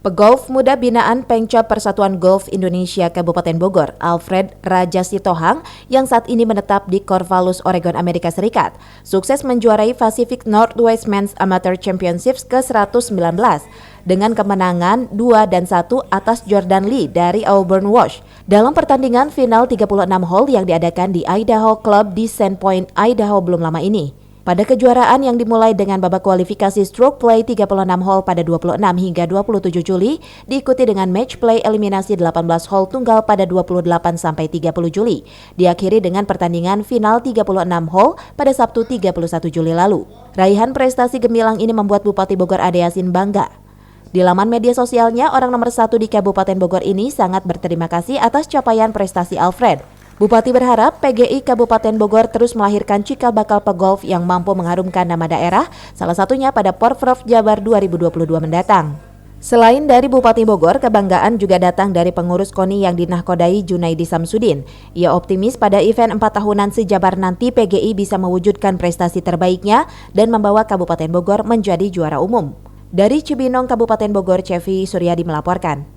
Pegolf muda binaan Pengcap Persatuan Golf Indonesia Kabupaten Bogor, Alfred Raja Sitohang, yang saat ini menetap di Corvallis, Oregon, Amerika Serikat, sukses menjuarai Pacific Northwest Men's Amateur Championships ke-119 dengan kemenangan 2 dan 1 atas Jordan Lee dari Auburn Wash dalam pertandingan final 36 hole yang diadakan di Idaho Club di Sandpoint, Idaho belum lama ini. Pada kejuaraan yang dimulai dengan babak kualifikasi stroke play 36 hole pada 26 hingga 27 Juli, diikuti dengan match play eliminasi 18 hole tunggal pada 28 sampai 30 Juli, diakhiri dengan pertandingan final 36 hole pada Sabtu 31 Juli lalu. Raihan prestasi gemilang ini membuat Bupati Bogor Ade Yasin bangga. Di laman media sosialnya, orang nomor 1 di Kabupaten Bogor ini sangat berterima kasih atas capaian prestasi Alfred. Bupati berharap PGI Kabupaten Bogor terus melahirkan cikal bakal pegolf yang mampu mengharumkan nama daerah, salah satunya pada Porprov Jabar 2022 mendatang. Selain dari Bupati Bogor, kebanggaan juga datang dari pengurus KONI yang dinahkodai Junaidi Samsudin. Ia optimis pada event 4 tahunan sejabar nanti PGI bisa mewujudkan prestasi terbaiknya dan membawa Kabupaten Bogor menjadi juara umum. Dari Cibinong, Kabupaten Bogor, Cevi Suryadi melaporkan.